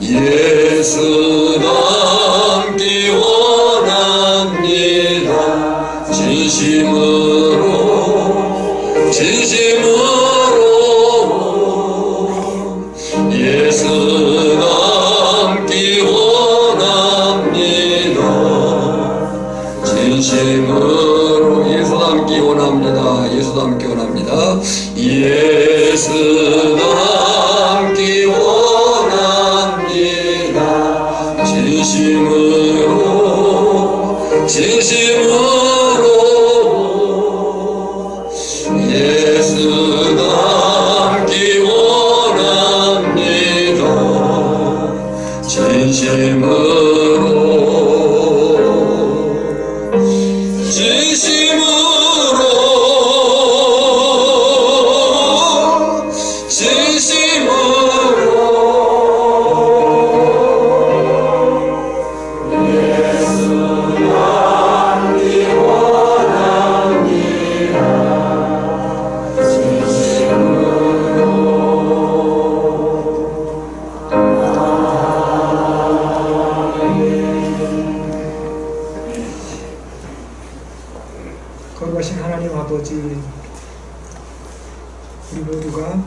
예수 닮기 원합니다. 진심으로 예수 닮기 원합니다. 진심으로 예수 닮기 원합니다. 예수 닮기 원합니다. 예수 닮기 원합니다. 진심으로 예수 닮기 원합니다. 거룩하신 하나님 아버지, 우리 모두가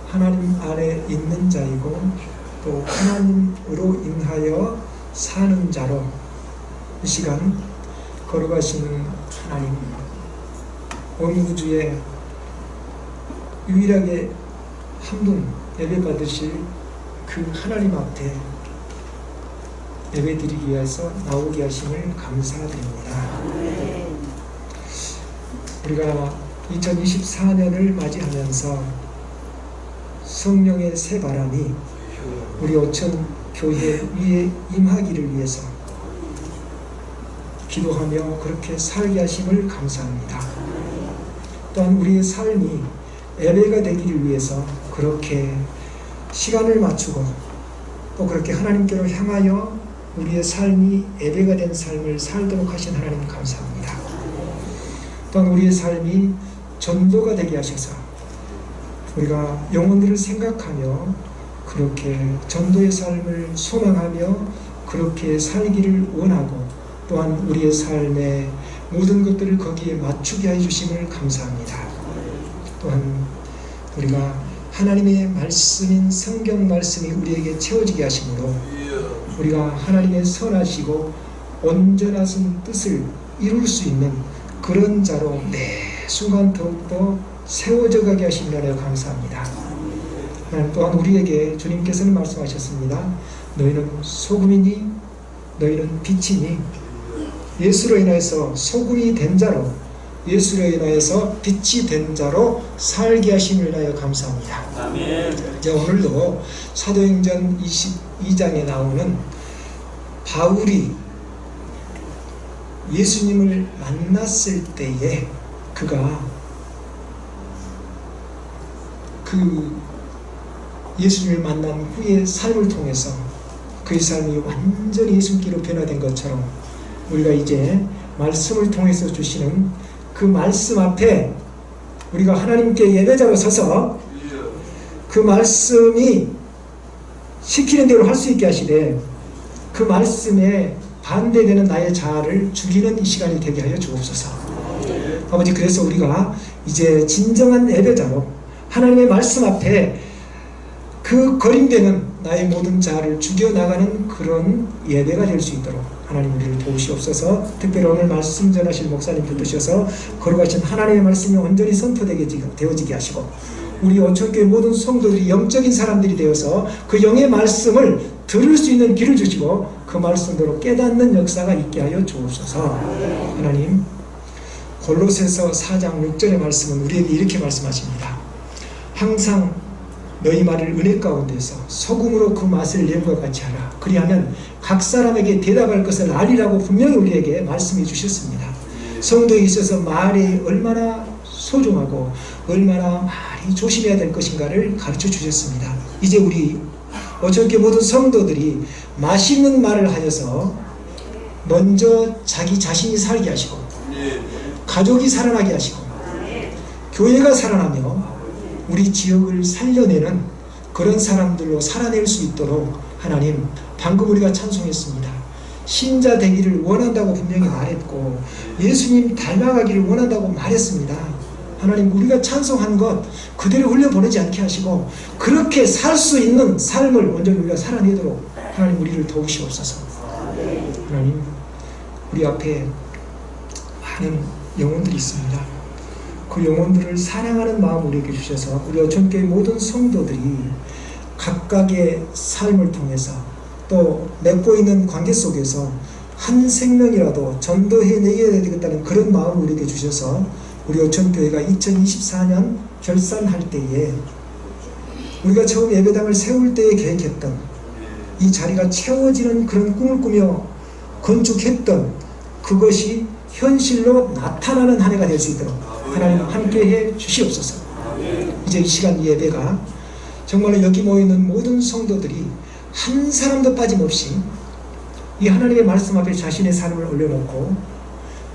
하나님 안에 있는 자이고 또 하나님으로 인하여 사는 자로 이 시간 거룩하신 하나님, 온 우주에 유일하게 한 분 예배 받으실 그 하나님 앞에 예배 드리기 위해서 나오게 하심을 감사드립니다. 우리가 2024년을 맞이하면서 성령의 새 바람이 우리 오천 교회 위에 임하기를 위해서 기도하며 그렇게 살게 하심을 감사합니다. 또한 우리의 삶이 예배가 되기를 위해서 그렇게 시간을 맞추고 또 그렇게 하나님께로 향하여 우리의 삶이 예배가 된 삶을 살도록 하신 하나님 감사합니다. 또한 우리의 삶이 전도가 되게 하셔서 우리가 영혼들을 생각하며 그렇게 전도의 삶을 소망하며 그렇게 살기를 원하고 또한 우리의 삶의 모든 것들을 거기에 맞추게 해주심을 감사합니다. 또한 우리가 하나님의 말씀인 성경 말씀이 우리에게 채워지게 하심으로 우리가 하나님의 선하시고 온전하신 뜻을 이룰 수 있는 그런 자로 매 순간 더욱더 세워져 가게 하시느라 감사합니다. 또한 우리에게 주님께서는 말씀하셨습니다. 너희는 소금이니 너희는 빛이니 예수로 인하여서 소금이 된 자로 예수로 인하여서 빛이 된 자로 살게 하심을 위하여 감사합니다. 아멘. 이제 오늘도 사도행전 22장에 나오는 바울이 예수님을 만났을 때에 그가 그 예수님을 만난 후의 삶을 통해서 그의 삶이 완전히 예수님께로 변화된 것처럼 우리가 이제 말씀을 통해서 주시는 그 말씀 앞에 우리가 하나님께 예배자로 서서 그 말씀이 시키는 대로 할 수 있게 하시되 그 말씀에 반대되는 나의 자아를 죽이는 이 시간이 되게 하여 주옵소서. 아버지, 그래서 우리가 이제 진정한 예배자로 하나님의 말씀 앞에 그 거림되는 나의 모든 자아를 죽여나가는 그런 예배가 될 수 있도록 하나님 우리를 도우시옵소서. 특별히 오늘 말씀 전하실 목사님 붙드셔서 거룩하신 하나님의 말씀이 온전히 선포되어지게 하시고 우리 오천교회 모든 성도들이 영적인 사람들이 되어서 그 영의 말씀을 들을 수 있는 귀를 주시고 그 말씀대로 깨닫는 역사가 있게 하여 주옵소서. 하나님, 골로새서 4장 6절의 말씀은 우리에게 이렇게 말씀하십니다. 항상 너희 말을 은혜 가운데서 소금으로 그 맛을 내음과 같이 하라. 그리하면 각 사람에게 대답할 것을 아리라고 분명히 우리에게 말씀해 주셨습니다. 성도에 있어서 말이 얼마나 소중하고 얼마나 많이 조심해야 될 것인가를 가르쳐 주셨습니다. 이제 우리 어저께 모든 성도들이 맛있는 말을 하여서 먼저 자기 자신이 살게 하시고 가족이 살아나게 하시고 교회가 살아나며 우리 지역을 살려내는 그런 사람들로 살아낼 수 있도록 하나님, 방금 우리가 찬송했습니다. 신자 되기를 원한다고 분명히 말했고 예수님 닮아가기를 원한다고 말했습니다. 하나님, 우리가 찬송한 것 그대로 흘려보내지 않게 하시고 그렇게 살 수 있는 삶을 먼저 우리가 살아내도록 하나님 우리를 도우시옵소서. 하나님, 우리 앞에 많은 영혼들이 있습니다. 그 영혼들을 사랑하는 마음 우리에게 주셔서 우리 어촌교회 모든 성도들이 각각의 삶을 통해서 또 맺고 있는 관계 속에서 한 생명이라도 전도해내야 되겠다는 그런 마음을 우리에게 주셔서 우리 어촌교회가 2024년 결산할 때에 우리가 처음 예배당을 세울 때에 계획했던 이 자리가 채워지는 그런 꿈을 꾸며 건축했던 그것이 현실로 나타나는 한 해가 될 수 있도록 하나님 함께해 주시옵소서. 이제 이 시간 예배가 정말로 여기 모여있는 모든 성도들이 한 사람도 빠짐없이 이 하나님의 말씀 앞에 자신의 삶을 올려놓고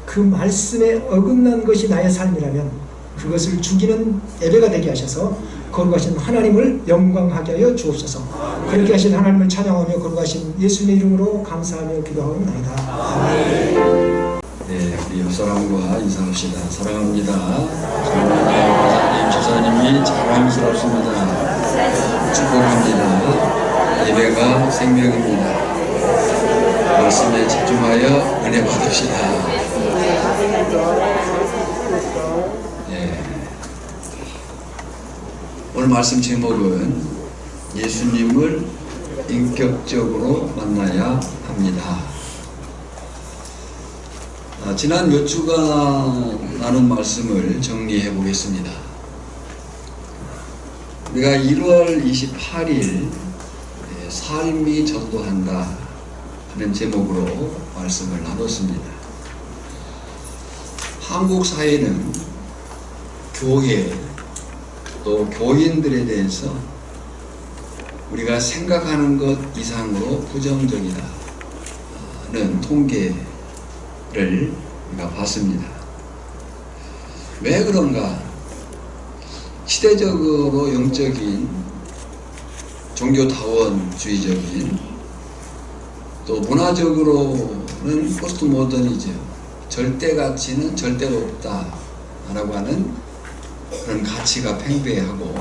그 말씀에 어긋난 것이 나의 삶이라면 그것을 죽이는 예배가 되게 하셔서 거룩하신 하나님을 영광하게 하여 주옵소서. 그렇게 하신 하나님을 찬양하며 거룩하신 예수님의 이름으로 감사하며 기도하옵나이다. 네, 우리 옆 사람과 인사합시다. 사랑합니다. 사랑하는 집사님이 자랑스럽습니다. 축복합니다. 예배가 생명입니다. 말씀에 집중하여 은혜 받읍시다. 네. 오늘 말씀 제목은 예수님을 인격적으로 만나야 합니다. 지난 몇 주간 나눈 말씀을 정리해 보겠습니다. 우리가 1월 28일 삶이 전도한다 하는 제목으로 말씀을 나눴습니다. 한국 사회는 교회 또 교인들에 대해서 우리가 생각하는 것 이상으로 부정적이다는 통계를 우리가 봤습니다. 왜 그런가? 시대적으로 영적인 종교다원주의적인 또 문화적으로는 포스트 모더니즘, 절대 가치는 절대로 없다 라고 하는 그런 가치가 팽배하고,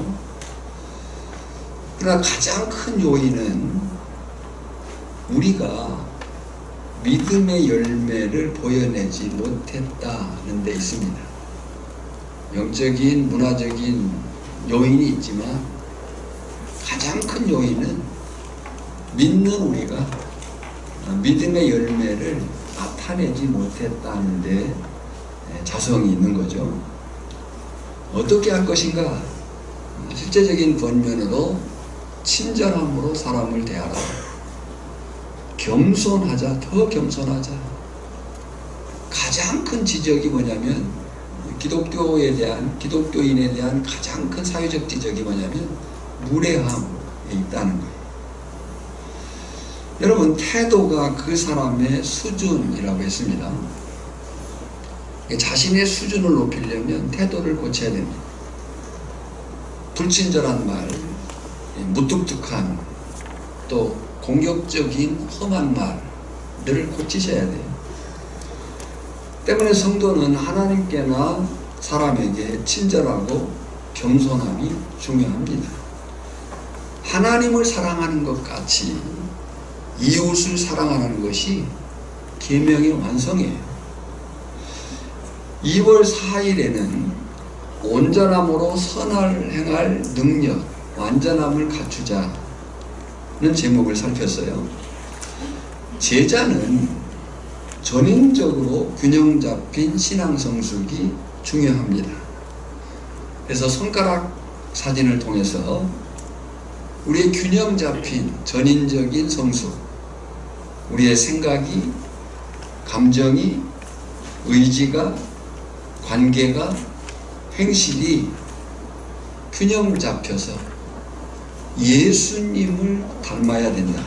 그러나 가장 큰 요인은 우리가 믿음의 열매를 보여내지 못했다는 데 있습니다. 영적인 문화적인 요인이 있지만 가장 큰 요인은 믿는 우리가 믿음의 열매를 나타내지 못했다는 데 자성이 있는 거죠. 어떻게 할 것인가? 실제적인 권면으로 친절함으로 사람을 대하라. 겸손하자, 더 겸손하자. 가장 큰 지적이 뭐냐면 기독교인에 대한 가장 큰 사회적 지적이 뭐냐면 무례함에 있다는 거예요. 여러분, 태도가 그 사람의 수준이라고 했습니다. 자신의 수준을 높이려면 태도를 고쳐야 됩니다. 불친절한 말, 무뚝뚝한, 또 공격적인 험한 말을 고치셔야 돼요. 때문에 성도는 하나님께나 사람에게 친절하고 겸손함이 중요합니다. 하나님을 사랑하는 것 같이 이웃을 사랑하는 것이 계명의 완성이에요. 2월 4일에는 온전함으로 선을 행할 능력, 완전함을 갖추자는 제목을 살폈어요. 제자는 전인적으로 균형 잡힌 신앙 성숙이 중요합니다. 그래서 손가락 사진을 통해서 우리의 균형 잡힌 전인적인 성숙, 우리의 생각이, 감정이, 의지가, 관계가, 행실이 균형 잡혀서 예수님을 닮아야 된다.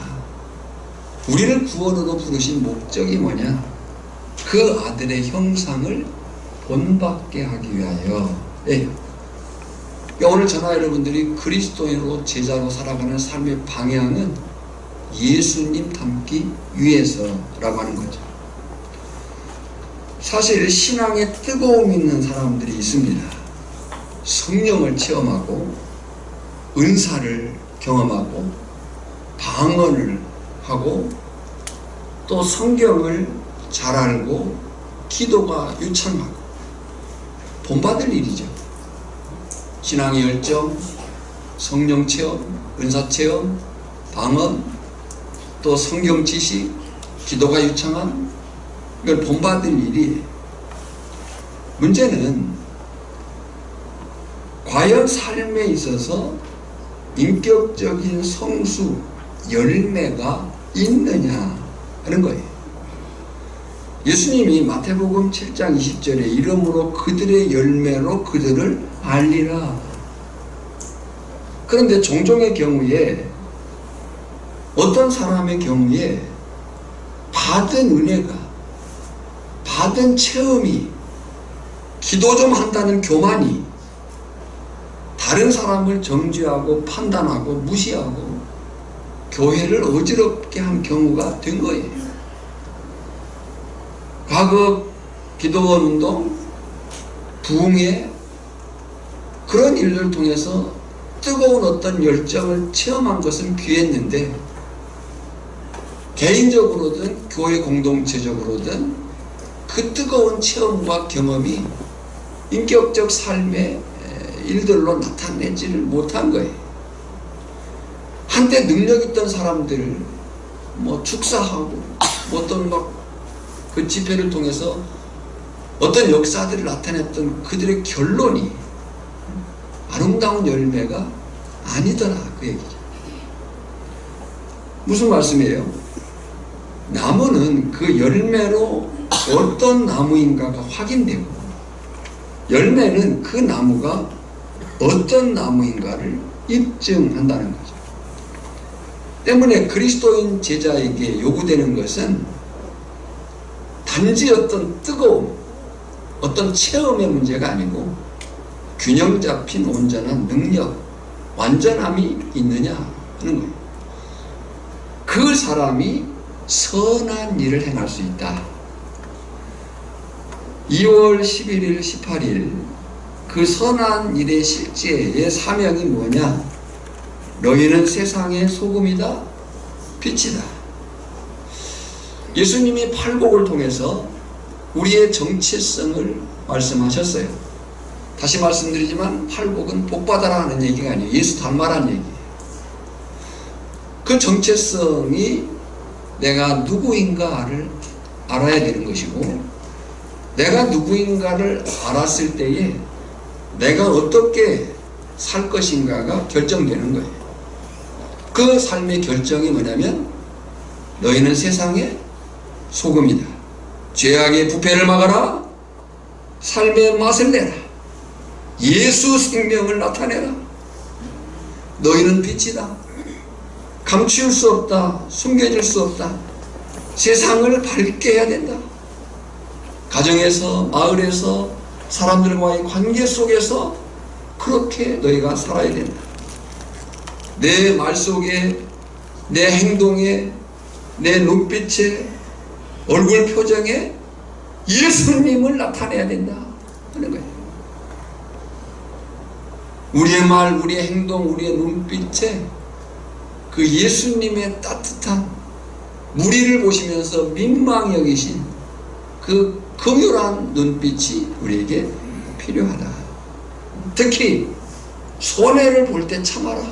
우리를 구원으로 부르신 목적이 뭐냐? 그 아들의 형상을 본받게 하기 위하여. 오늘 저나 여러분들이 그리스도인으로 제자로 살아가는 삶의 방향은 예수님 닮기 위해서라고 하는 거죠. 사실 신앙에 뜨거움 있는 사람들이 있습니다. 성령을 체험하고 은사를 경험하고 방언을 하고 또 성경을 잘 알고 기도가 유창하고 본받을 일이죠. 신앙의 열정, 성령 체험, 은사 체험, 방언, 또 성경 지식, 기도가 유창한 이걸 본받을 일이에요. 문제는 과연 삶에 있어서 인격적인 성수, 열매가 있느냐 하는 거예요. 예수님이 마태복음 7장 20절에 이름으로 그들의 열매로 그들을 알리라. 그런데 종종의 경우에 어떤 사람의 경우에 받은 은혜가, 받은 체험이, 기도 좀 한다는 교만이 다른 사람을 정죄하고 판단하고 무시하고 교회를 어지럽게 한 경우가 된 거예요. 과거 기도원 운동, 부흥회 그런 일을 통해서 뜨거운 어떤 열정을 체험한 것은 귀했는데 개인적으로든 교회 공동체적으로든 그 뜨거운 체험과 경험이 인격적 삶의 일들로 나타내지를 못한 거예요. 한때 능력 있던 사람들 축사하고 어떤 그 집회를 통해서 어떤 역사들을 나타냈던 그들의 결론이 아름다운 열매가 아니더라, 그 얘기죠. 무슨 말씀이에요? 나무는 그 열매로 어떤 나무인가가 확인되고 열매는 그 나무가 어떤 나무인가를 입증한다는 거죠. 때문에 그리스도인 제자에게 요구되는 것은 단지 어떤 뜨거움, 어떤 체험의 문제가 아니고 균형 잡힌 온전한 능력, 완전함이 있느냐 하는 거예요. 그 사람이 선한 일을 행할 수 있다. 2월 11일, 18일 그 선한 일의 실제의 사명이 뭐냐? 너희는 세상의 소금이다, 빛이다. 예수님이 팔복을 통해서 우리의 정체성을 말씀하셨어요. 다시 말씀드리지만 팔복은 복받아라 하는 얘기가 아니에요. 예수 닮아라는 얘기예요. 그 정체성이 내가 누구인가를 알아야 되는 것이고 내가 누구인가를 알았을 때에 내가 어떻게 살 것인가가 결정되는 거예요. 그 삶의 결정이 뭐냐면 너희는 세상의 소금이다. 죄악의 부패를 막아라. 삶의 맛을 내라. 예수 생명을 나타내라. 너희는 빛이다. 감추일 수 없다. 숨겨질 수 없다. 세상을 밝게 해야 된다. 가정에서, 마을에서, 사람들과의 관계 속에서 그렇게 너희가 살아야 된다. 내 말 속에, 내 행동에, 내 눈빛에, 얼굴 표정에 예수님을 나타내야 된다 하는 거예요. 우리의 말, 우리의 행동, 우리의 눈빛에 그 예수님의 따뜻한 우리를 보시면서 민망히 여기신 그 긍휼한 눈빛이 우리에게 필요하다. 특히 손해를 볼 때 참아라.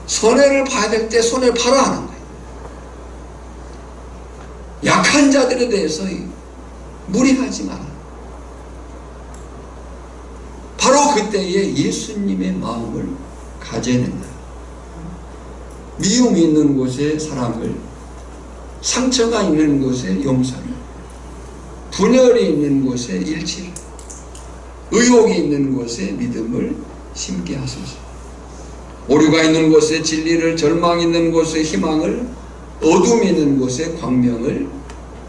손해를 봐야 될 때 손해를 봐라 하는 거예요. 약한 자들에 대해서 무리하지 마라. 바로 그때에 예수님의 마음을 가져낸다. 미움이 있는 곳에 사랑을, 상처가 있는 곳에 용서를, 분열이 있는 곳에 일치를, 의혹이 있는 곳에 믿음을 심게 하소서. 오류가 있는 곳에 진리를, 절망이 있는 곳에 희망을, 어둠이 있는 곳에 광명을,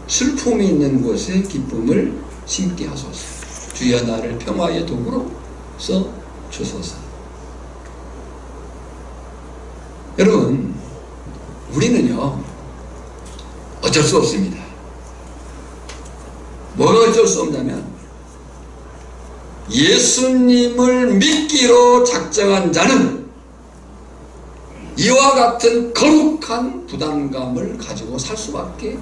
슬픔이 있는 곳에 기쁨을 심게 하소서. 주여 나를 평화의 도구로 써 주소서. 여러분, 우리는요, 어쩔 수 없습니다. 뭐가 어쩔 수 없냐면, 예수님을 믿기로 작정한 자는 이와 같은 거룩한 부담감을 가지고 살 수밖에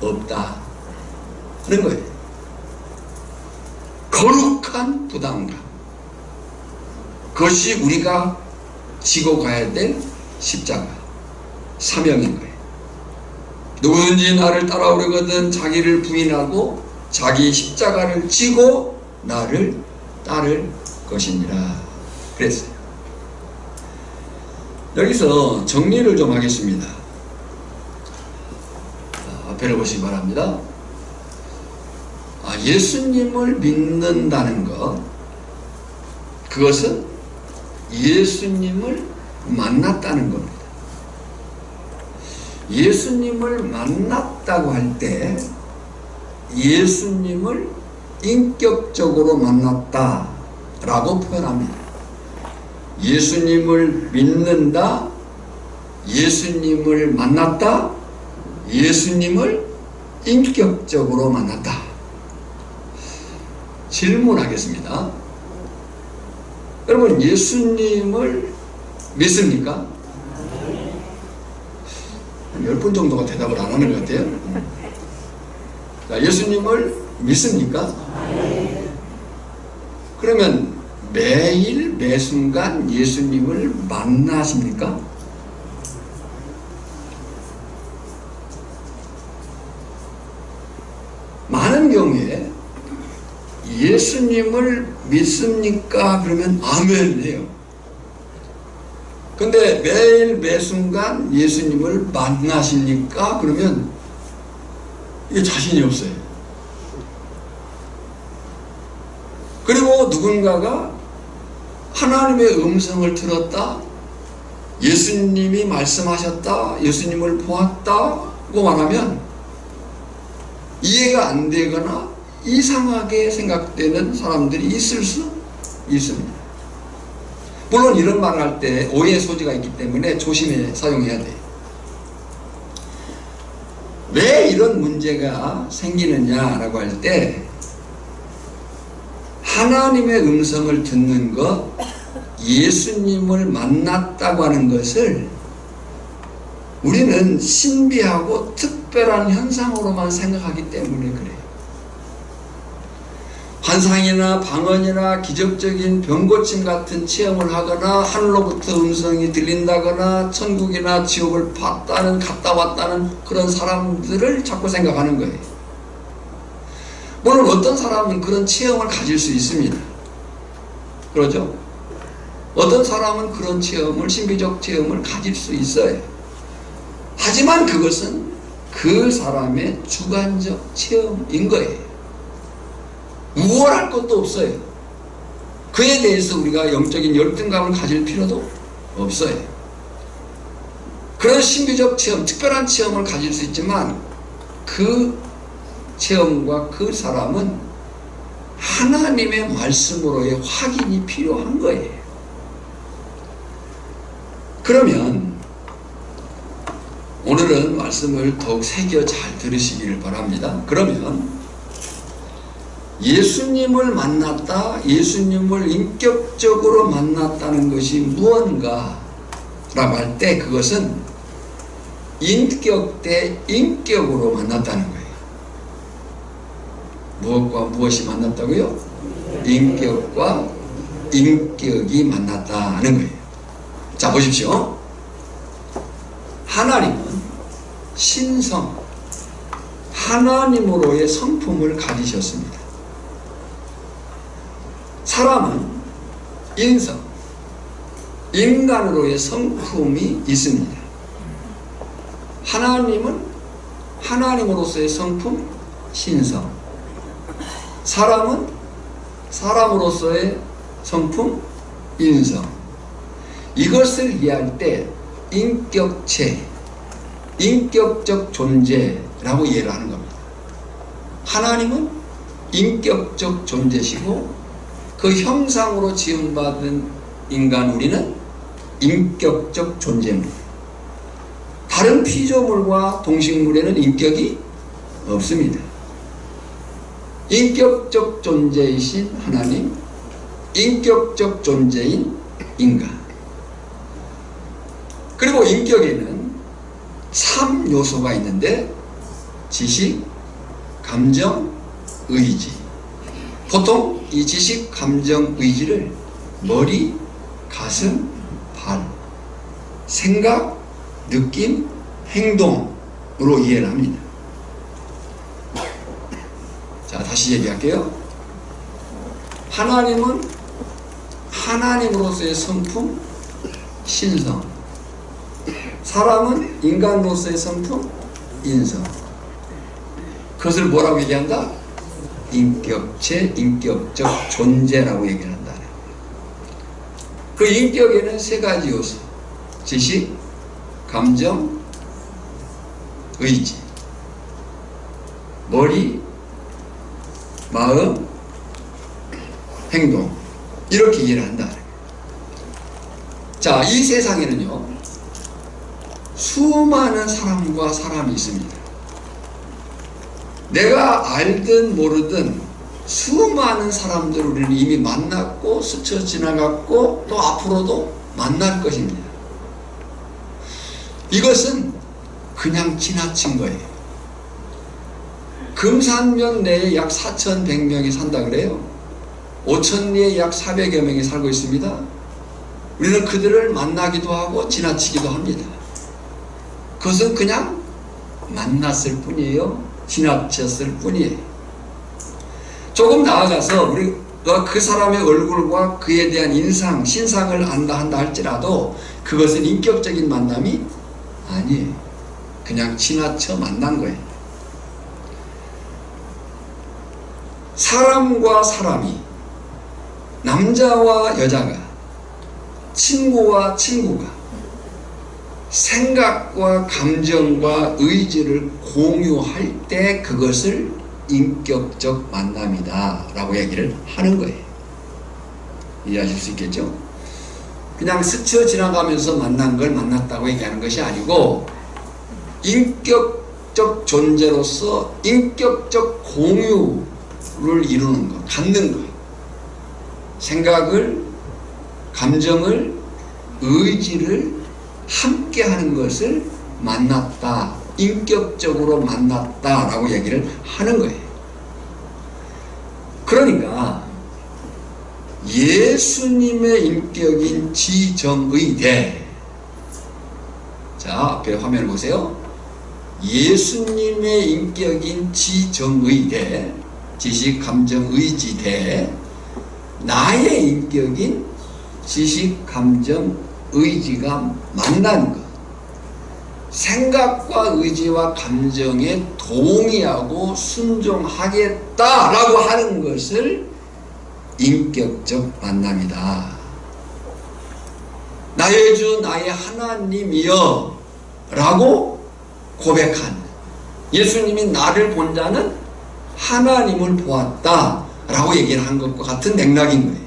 없다 하는 거예요. 거룩한 부담감. 그것이 우리가 지고 가야 될 십자가, 사명인 거예요. 누구든지 나를 따라오려거든 자기를 부인하고 자기 십자가를 지고 나를 따를 것이니라 그랬어요. 여기서 정리를 좀 하겠습니다. 앞에를 보시기 바랍니다. 예수님을 믿는다는 것, 그것은 예수님을 만났다는 겁니다. 예수님을 만났다고 할 때 예수님을 인격적으로 만났다라고 표현합니다. 예수님을 믿는다, 예수님을 만났다, 예수님을 인격적으로 만났다. 질문하겠습니다. 여러분, 예수님을 믿습니까? 10분 정도가 대답을 안 하는 것 같아요. 자, 예수님을 믿습니까? 그러면 매일 매순간 예수님을 만나십니까? 많은 경우에 예수님을 믿습니까? 그러면 아멘 해요. 근데 매일 매순간 예수님을 만나십니까? 그러면 이게 자신이 없어요. 그리고 누군가가 하나님의 음성을 들었다, 예수님이 말씀하셨다, 예수님을 보았다고 말하면 이해가 안 되거나 이상하게 생각되는 사람들이 있을 수 있습니다. 물론 이런 말을 할 때 오해의 소지가 있기 때문에 조심해 사용해야 돼요. 왜 이런 문제가 생기느냐라고 할 때, 하나님의 음성을 듣는 것, 예수님을 만났다고 하는 것을 우리는 신비하고 특별한 현상으로만 생각하기 때문에 그래요. 환상이나 방언이나 기적적인 병고침 같은 체험을 하거나 하늘로부터 음성이 들린다거나 천국이나 지옥을 봤다는, 갔다 왔다는 그런 사람들을 자꾸 생각하는 거예요. 물론 어떤 사람은 그런 체험을 가질 수 있습니다. 그러죠? 어떤 사람은 그런 체험을, 신비적 체험을 가질 수 있어요. 하지만 그것은 그 사람의 주관적 체험인 거예요. 우월할 것도 없어요. 그에 대해서 우리가 영적인 열등감을 가질 필요도 없어요. 그런 신비적 체험, 특별한 체험을 가질 수 있지만 그 체험과 그 사람은 하나님의 말씀으로의 확인이 필요한 거예요. 그러면 오늘은 말씀을 더욱 새겨 잘 들으시기를 바랍니다. 그러면 예수님을 만났다, 예수님을 인격적으로 만났다는 것이 무언가 라고 할 때 그것은 인격 대 인격으로 만났다는 거예요. 무엇과 무엇이 만났다고요? 인격과 인격이 만났다는 거예요. 자, 보십시오. 하나님은 신성, 하나님으로의 성품을 가지셨습니다. 사람은 인성, 인간으로의 성품이 있습니다. 하나님은 하나님으로서의 성품, 신성. 사람은 사람으로서의 성품, 인성. 이것을 이해할 때 인격체, 인격적 존재라고 이해를 하는 겁니다. 하나님은 인격적 존재시고 그 형상으로 지음받은 인간 우리는 인격적 존재입니다. 다른 피조물과 동식물에는 인격이 없습니다. 인격적 존재이신 하나님, 인격적 존재인 인간. 그리고 인격에는 3요소가 있는데 지식, 감정, 의지. 보통 이 지식, 감정, 의지를 머리, 가슴, 발, 생각, 느낌, 행동으로 이해를 합니다. 자, 다시 얘기할게요. 하나님은 하나님으로서의 성품, 신성. 사람은 인간으로서의 성품, 인성. 그것을 뭐라고 얘기한다? 인격체, 인격적 존재라고 얘기를 한다. 그 인격에는 3가지 요소. 지식, 감정, 의지. 머리, 마음, 행동. 이렇게 이해를 한다. 자, 이 세상에는요, 수많은 사람과 사람이 있습니다. 내가 알든 모르든 수많은 사람들을 우리는 이미 만났고 스쳐 지나갔고 또 앞으로도 만날 것입니다. 이것은 그냥 지나친 거예요. 금산면 내에 약 4,100명이 산다 그래요. 오천리에 약 400여 명이 살고 있습니다. 우리는 그들을 만나기도 하고 지나치기도 합니다. 그것은 그냥 만났을 뿐이에요. 지나쳤을 뿐이에요. 조금 나아가서 우리가 그 사람의 얼굴과 그에 대한 인상, 신상을 안다 한다 할지라도 그것은 인격적인 만남이 아니에요. 그냥 지나쳐 만난 거예요. 사람과 사람이, 남자와 여자가, 친구와 친구가 생각과 감정과 의지를 공유할 때 그것을 인격적 만남이다 라고 얘기를 하는 거예요. 이해하실 수 있겠죠? 그냥 스쳐 지나가면서 만난 걸 만났다고 얘기하는 것이 아니고 인격적 존재로서 인격적 공유를 이루는 것, 갖는 것. 생각을, 감정을, 의지를 함께 하는 것을 만났다, 인격적으로 만났다 라고 얘기를 하는 거예요. 그러니까 예수님의 인격인 지정의대, 자 앞에 화면을 보세요. 예수님의 인격인 지정의대, 지식, 감정, 의지대, 나의 인격인 지식, 감정, 의지가 만나는 것, 생각과 의지와 감정에 동의하고 순종하겠다라고 하는 것을 인격적 만남이다. 나의 주 나의 하나님이여 라고 고백한, 예수님이 나를 본 자는 하나님을 보았다 라고 얘기를 한 것과 같은 맥락인 거예요.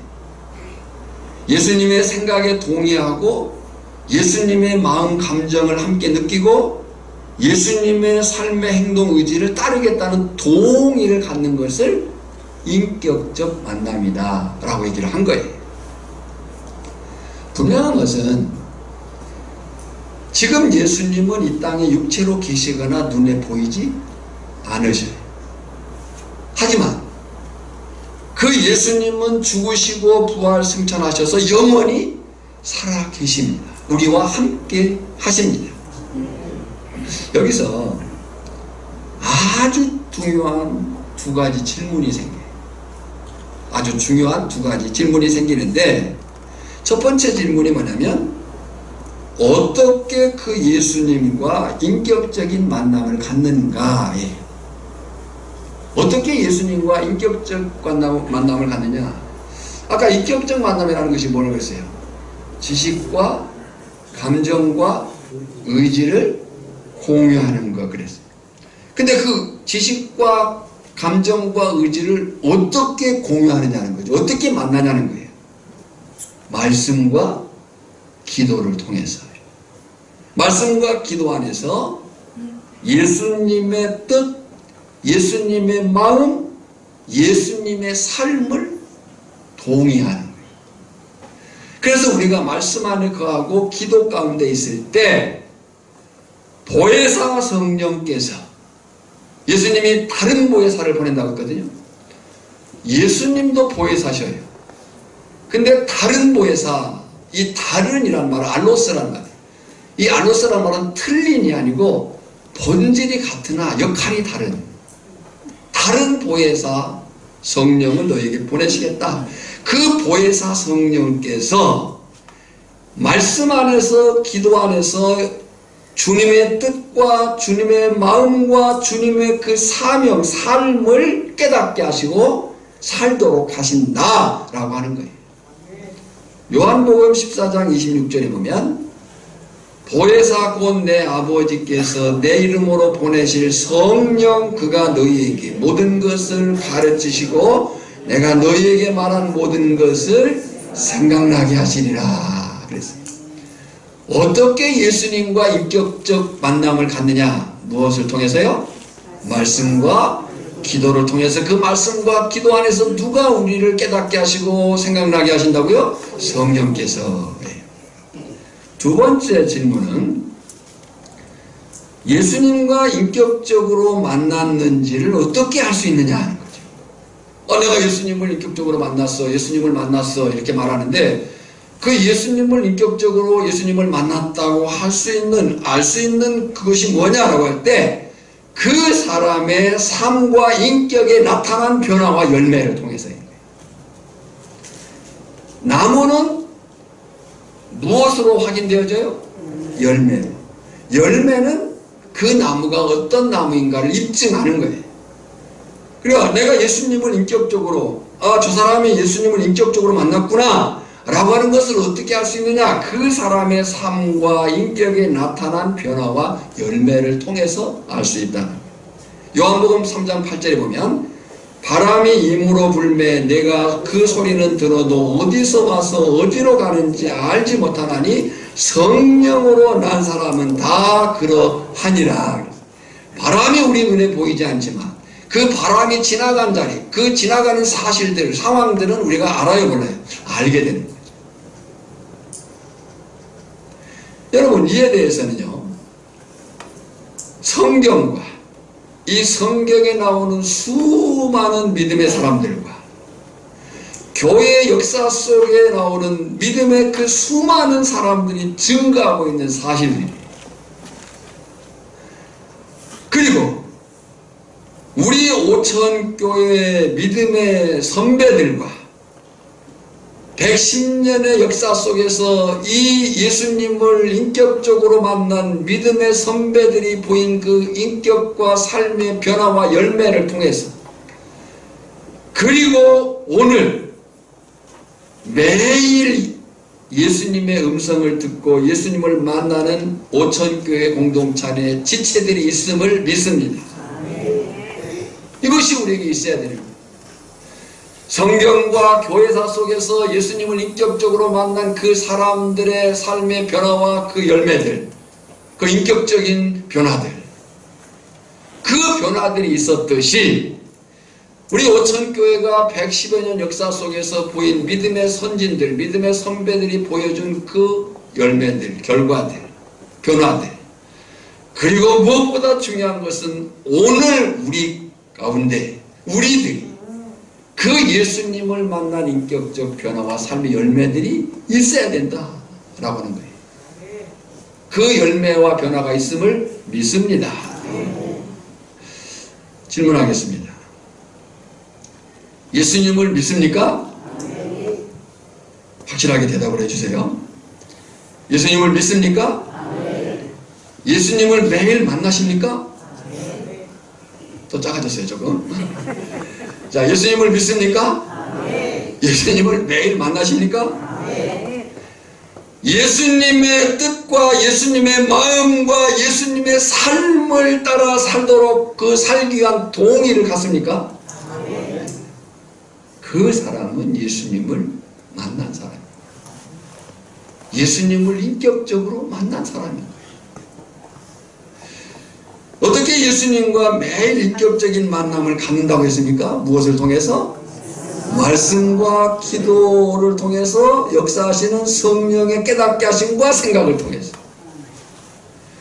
예수님의 생각에 동의하고 예수님의 마음 감정을 함께 느끼고 예수님의 삶의 행동 의지를 따르겠다는 동의를 갖는 것을 인격적 만남이다 라고 얘기를 한 거예요. 분명한 것은 지금 예수님은 이 땅에 육체로 계시거나 눈에 보이지 않으셔요. 하지만 그 예수님은 죽으시고 부활 승천하셔서 영원히 살아 계십니다. 우리와 함께 하십니다. 여기서 아주 중요한 2가지 질문이 생겨요. 아주 중요한 2가지 질문이 생기는데, 첫 번째 질문이 뭐냐면 어떻게 그 예수님과 인격적인 만남을 갖는가예요. 어떻게 예수님과 인격적 만남을 갖느냐? 아까 인격적 만남이라는 것이 뭐라고 했어요? 지식과 감정과 의지를 공유하는 거 그랬어요. 근데 그 지식과 감정과 의지를 어떻게 공유하느냐는 거죠. 어떻게 만나냐는 거예요. 말씀과 기도를 통해서. 말씀과 기도 안에서 예수님의 뜻, 예수님의 마음, 예수님의 삶을 동의하는 거예요. 그래서 우리가 말씀 안에 거하고 기도 가운데 있을 때 보혜사 성령께서, 예수님이 다른 보혜사를 보낸다고 했거든요. 예수님도 보혜사셔요. 근데 다른 보혜사, 이 다른이란 말은 알로스란 말이에요. 이 알로스란 말은 틀린이 아니고 본질이 같으나 역할이 다른 보혜사 성령을 너에게 보내시겠다. 그 보혜사 성령께서 말씀 안에서, 기도 안에서 주님의 뜻과 주님의 마음과 주님의 그 사명, 삶을 깨닫게 하시고 살도록 하신다라고 하는 거예요. 요한복음 14장 26절에 보면 보혜사 곧 내 아버지께서 내 이름으로 보내실 성령, 그가 너희에게 모든 것을 가르치시고 내가 너희에게 말한 모든 것을 생각나게 하시리라 그랬어요. 어떻게 예수님과 인격적 만남을 갖느냐? 무엇을 통해서요? 말씀과 기도를 통해서. 그 말씀과 기도 안에서 누가 우리를 깨닫게 하시고 생각나게 하신다고요? 성령께서. 두 번째 질문은 예수님과 인격적으로 만났는지를 어떻게 알 수 있느냐 하는 거죠. 내가 예수님을 인격적으로 만났어, 예수님을 만났어 이렇게 말하는데 그 예수님을 인격적으로 예수님을 만났다고 알 수 있는 그것이 뭐냐라고 할 때 그 사람의 삶과 인격에 나타난 변화와 열매를 통해서인 거예요. 나무는 무엇으로 확인되어져요? 열매로. 열매는 그 나무가 어떤 나무인가를 입증하는 거예요. 그러니까 내가 예수님을 인격적으로, 저 사람이 예수님을 인격적으로 만났구나 라고 하는 것을 어떻게 할 수 있느냐? 그 사람의 삶과 인격에 나타난 변화와 열매를 통해서 알 수 있다는 거예요. 요한복음 3장 8절에 보면 바람이 임으로 불매 내가 그 소리는 들어도 어디서 와서 어디로 가는지 알지 못하나니 성령으로 난 사람은 다 그러하니라. 바람이 우리 눈에 보이지 않지만 그 바람이 지나간 자리, 그 지나가는 사실들, 상황들은 우리가 알아요, 몰라요? 알게 되는 거죠. 여러분, 이에 대해서는요, 성경과 이 성경에 나오는 수많은 믿음의 사람들과 교회 역사 속에 나오는 믿음의 그 수많은 사람들이 증거하고 있는 사실들이, 그리고 우리 오천교회 믿음의 선배들과 110년의 역사 속에서 이 예수님을 인격적으로 만난 믿음의 선배들이 보인 그 인격과 삶의 변화와 열매를 통해서, 그리고 오늘 매일 예수님의 음성을 듣고 예수님을 만나는 오천교회 공동체 안에 지체들이 있음을 믿습니다. 이것이 우리에게 있어야 되는 거예요. 성경과 교회사 속에서 예수님을 인격적으로 만난 그 사람들의 삶의 변화와 그 열매들, 그 인격적인 변화들, 그 변화들이 있었듯이 우리 오천교회가 110여 년 역사 속에서 보인 믿음의 선진들, 믿음의 선배들이 보여준 그 열매들, 결과들, 변화들, 그리고 무엇보다 중요한 것은 오늘 우리 가운데 우리들이 그 예수님을 만난 인격적 변화와 삶의 열매들이 있어야 된다라고 하는 거예요. 그 열매와 변화가 있음을 믿습니다. 질문하겠습니다. 예수님을 믿습니까? 확실하게 대답을 해주세요. 예수님을 믿습니까? 예수님을 매일 만나십니까? 더 작아졌어요, 조금. 자, 예수님을 믿습니까? 예수님을 매일 만나십니까? 예수님의 뜻과 예수님의 마음과 예수님의 삶을 따라 살도록 그 살기 위한 동의를 갖습니까? 그 사람은 예수님을 만난 사람입니다. 예수님을 인격적으로 만난 사람입니다. 어떻게 예수님과 매일 인격적인 만남을 갖는다고 했습니까? 무엇을 통해서? 말씀과 기도를 통해서 역사하시는 성령의 깨닫게 하심과 생각을 통해서.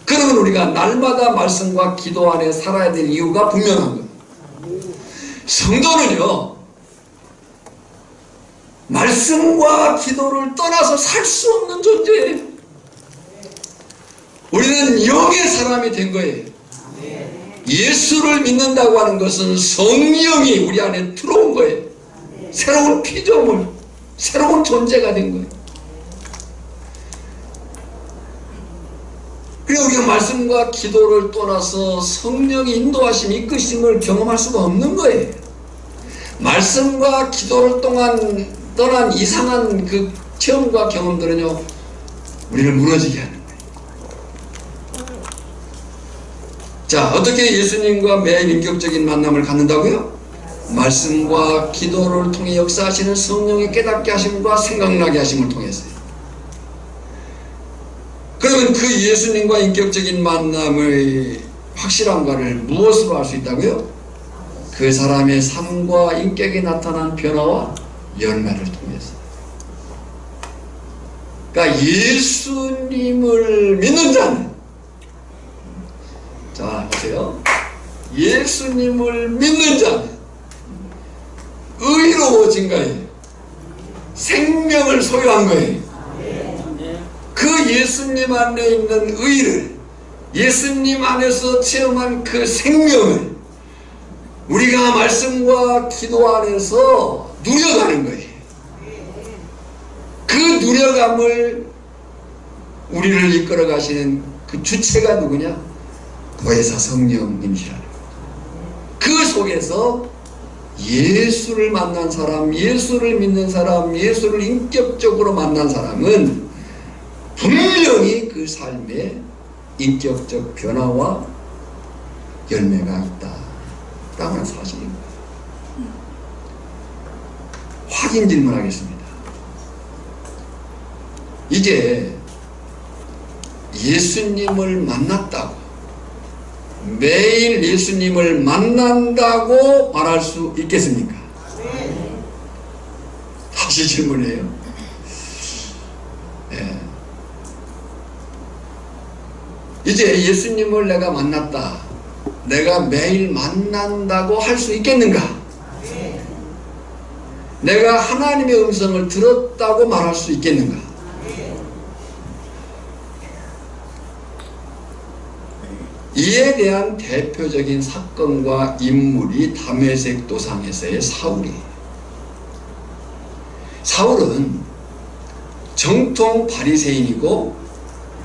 그러면 우리가 날마다 말씀과 기도 안에 살아야 될 이유가 분명한 겁니다. 성도는요, 말씀과 기도를 떠나서 살 수 없는 존재예요. 우리는 영의 사람이 된 거예요. 예수를 믿는다고 하는 것은 성령이 우리 안에 들어온 거예요. 새로운 피조물, 새로운 존재가 된 거예요. 그리고 우리가 말씀과 기도를 떠나서 성령의 인도하심, 이끄심을 경험할 수가 없는 거예요. 말씀과 기도를 떠난 이상한 그 체험과 경험들은요, 우리를 무너지게 하는 거예요. 자, 어떻게 예수님과 매일 인격적인 만남을 갖는다고요? 말씀과 기도를 통해 역사하시는 성령의 깨닫게 하심과 생각나게 하심을 통해서요. 그러면 그 예수님과 인격적인 만남의 확실함과를 무엇으로 알 수 있다고요? 그 사람의 삶과 인격에 나타난 변화와 열매를 통해서. 그러니까 예수님을 믿는 자는, 자 보세요, 예수님을 믿는 자는 의로워진 거예요. 생명을 소유한 거예요. 그 예수님 안에 있는 의를, 예수님 안에서 체험한 그 생명을 우리가 말씀과 기도 안에서 누려가는 거예요. 그 누려감을 우리를 이끌어 가시는 그 주체가 누구냐? 보혜사 성령님이시라는 거예요. 그 속에서 예수를 만난 사람, 예수를 믿는 사람, 예수를 인격적으로 만난 사람은 분명히 그 삶에 인격적 변화와 열매가 있다라는 사실입니다. 확인 질문하겠습니다. 이제 예수님을 만났다고, 매일 예수님을 만난다고 말할 수 있겠습니까? 다시 질문해요. 네. 이제 예수님을 내가 만났다, 내가 매일 만난다고 할 수 있겠는가? 내가 하나님의 음성을 들었다고 말할 수 있겠는가? 이에 대한 대표적인 사건과 인물이 다메섹 도상에서의 사울이에요. 사울은 정통 바리새인이고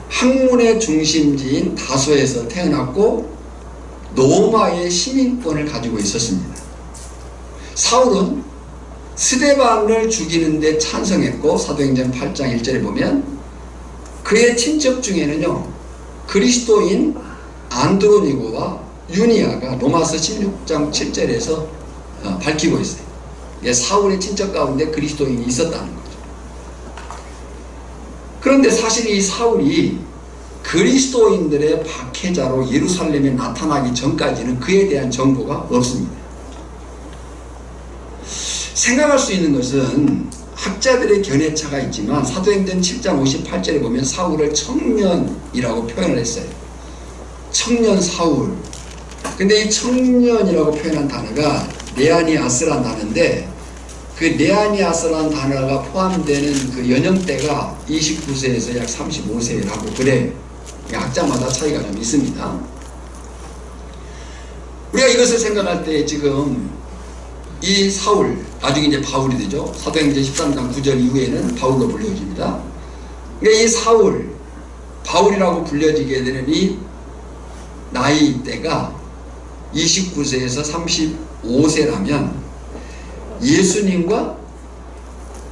학문의 중심지인 다소에서 태어났고 로마의 시민권을 가지고 있었습니다. 사울은 스데반을 죽이는 데 찬성했고, 사도행전 8장 1절에 보면 그의 친척 중에는요, 그리스도인 안드로니고와 유니아가 로마서 16장 7절에서 밝히고 있어요. 사울의 친척 가운데 그리스도인이 있었다는 거죠. 그런데 사실 이 사울이 그리스도인들의 박해자로 예루살렘에 나타나기 전까지는 그에 대한 정보가 없습니다. 생각할 수 있는 것은 학자들의 견해차가 있지만 사도행전 7장 58절에 보면 사울을 청년이라고 표현을 했어요. 청년 사울. 근데 이 청년이라고 표현한 단어가 네아니아스란 단어인데, 그 네아니아스란 단어가 포함되는 그 연령대가 29세에서 약 35세라고 그래요. 학자마다 차이가 좀 있습니다. 우리가 이것을 생각할 때 지금 이 사울, 나중에 이제 바울이 되죠. 사도행전 13장 9절 이후에는 바울로 불려집니다. 그러니까 이 사울, 바울이라고 불려지게 되는 이 나이대가 29세에서 35세라면 예수님과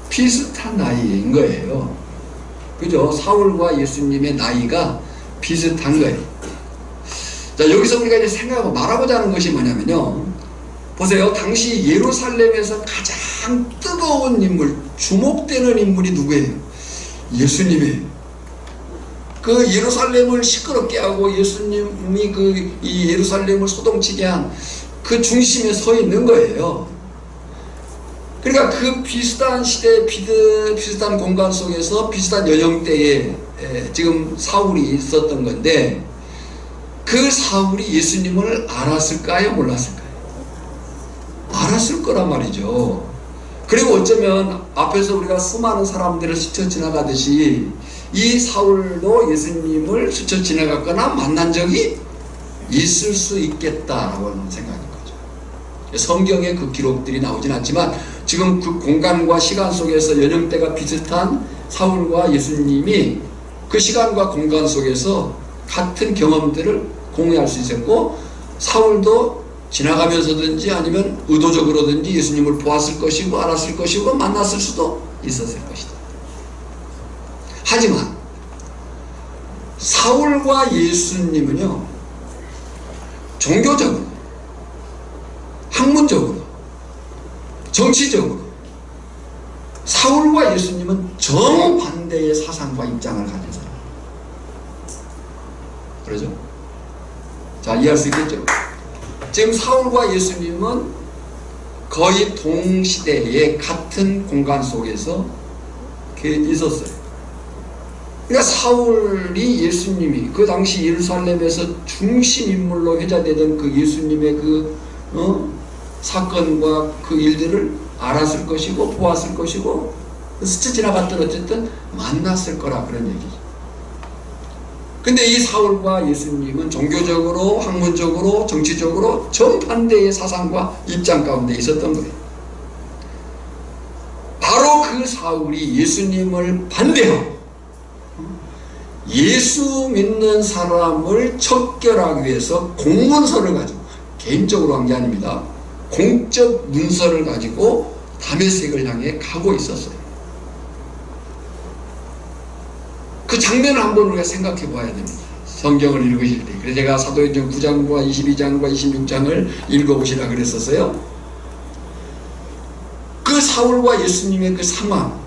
비슷한 나이인 거예요. 그죠? 사울과 예수님의 나이가 비슷한 거예요. 자, 여기서 우리가 이제 생각하고 말하고자 하는 것이 뭐냐면요, 보세요. 당시 예루살렘에서 가장 뜨거운 인물, 주목되는 인물이 누구예요? 예수님이에요. 그 예루살렘을 시끄럽게 하고 예수님이 이 예루살렘을 소동치게 한 그 중심에 서 있는 거예요. 그러니까 그 비슷한 시대, 비슷한 공간 속에서 비슷한 연령대에 지금 사울이 있었던 건데, 그 사울이 예수님을 알았을까요? 몰랐을까요? 알았을 거란 말이죠. 그리고 어쩌면 앞에서 우리가 수많은 사람들을 스쳐 지나가듯이 이 사울도 예수님을 스쳐 지나갔거나 만난 적이 있을 수 있겠다라고 하는 생각인 거죠. 성경에 그 기록들이 나오진 않지만 지금 그 공간과 시간 속에서 연령대가 비슷한 사울과 예수님이 그 시간과 공간 속에서 같은 경험들을 공유할 수 있었고, 사울도 지나가면서든지 아니면 의도적으로든지 예수님을 보았을 것이고 알았을 것이고 만났을 수도 있었을 것이다. 하지만 사울과 예수님은요, 종교적으로, 학문적으로, 정치적으로 사울과 예수님은 정반대의 사상과 입장을 가진 사람. 그러죠? 자, 이해할 수 있겠죠? 지금 사울과 예수님은 거의 동시대의 같은 공간 속에서 있었어요. 그러니까 사울이 예수님이 그 당시 예루살렘에서 중심 인물로 회자되던 그 예수님의 사건과 그 일들을 알았을 것이고 보았을 것이고 스쳐 지나갔던 어쨌든 만났을 거라 그런 얘기죠. 근데 이 사울과 예수님은 종교적으로, 학문적으로, 정치적으로 정반대의 사상과 입장 가운데 있었던 거예요. 바로 그 사울이 예수님을 반대하고 예수 믿는 사람을 척결하기 위해서 공문서를 가지고, 개인적으로 한 게 아닙니다, 공적 문서를 가지고 다메섹을 향해 가고 있었어요. 그 장면을 한번 우리가 생각해 봐야 됩니다. 성경을 읽으실 때. 그래서 제가 사도행전 9장과 22장과 26장을 읽어보시라 그랬었어요. 그 사울과 예수님의 그 상황.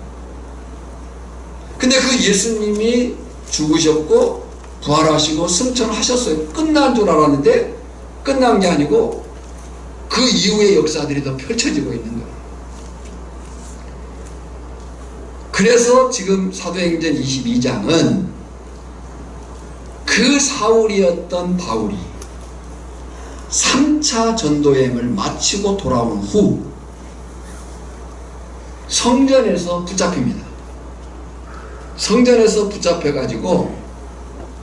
근데 그 예수님이 죽으셨고 부활하시고 승천하셨어요. 끝난 줄 알았는데 끝난 게 아니고 그 이후의 역사들이 더 펼쳐지고 있는 거예요. 그래서 지금 사도행전 22장은 그 사울이었던 바울이 3차 전도여행을 마치고 돌아온 후 성전에서 붙잡힙니다. 성전에서 붙잡혀가지고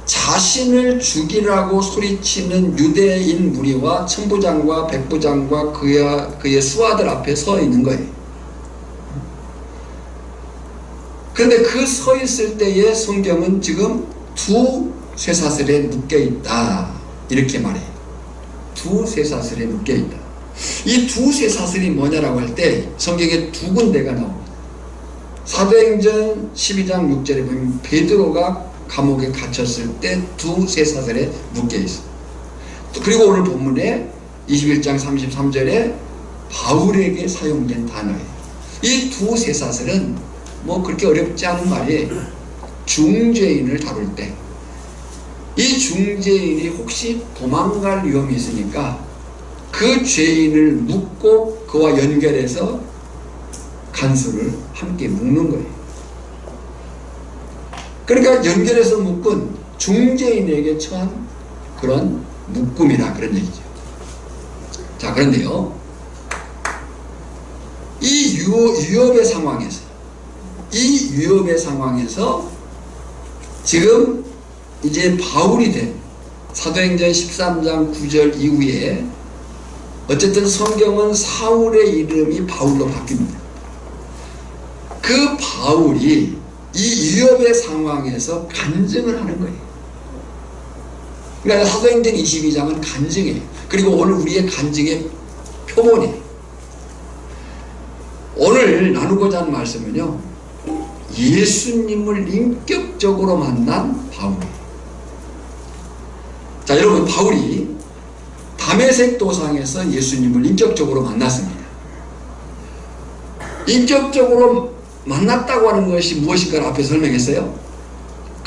자신을 죽이라고 소리치는 유대인 무리와 천부장과 백부장과 그의 수하들 앞에 서 있는 거예요. 그런데 그 서 있을 때의 성경은 지금 두 쇠사슬에 묶여있다 이렇게 말해요. 두 쇠사슬에 묶여있다. 이 두 쇠사슬이 뭐냐라고 할 때 성경에 두 군데가 나옵니다. 사도행전 12장 6절에 보면 베드로가 감옥에 갇혔을 때 두 쇠사슬에 묶여있어요. 그리고 오늘 본문에 21장 33절에 바울에게 사용된 단어예요. 이 두 쇠사슬은 뭐 그렇게 어렵지 않은 말이에요. 중죄인을 다룰 때 이 중죄인이 혹시 도망갈 위험이 있으니까 그 죄인을 묶고 그와 연결해서 간수를 함께 묶는 거예요. 그러니까 연결해서 묶은 중죄인에게 처한 그런 묶음이나 그런 얘기죠. 자, 그런데요, 이 위협의 상황에서 지금 이제 바울이 된 사도행전 13장 9절 이후에 어쨌든 성경은 사울의 이름이 바울로 바뀝니다. 그 바울이 이 위협의 상황에서 간증을 하는 거예요. 그러니까 사도행전 22장은 간증이에요. 그리고 오늘 우리의 간증의 표본이에요. 오늘 나누고자 하는 말씀은요, 예수님을 인격적으로 만난 바울이에요. 자, 여러분, 바울이 다메섹 도상에서 예수님을 인격적으로 만났습니다. 인격적으로 만났다고 하는 것이 무엇인가를 앞에 설명했어요.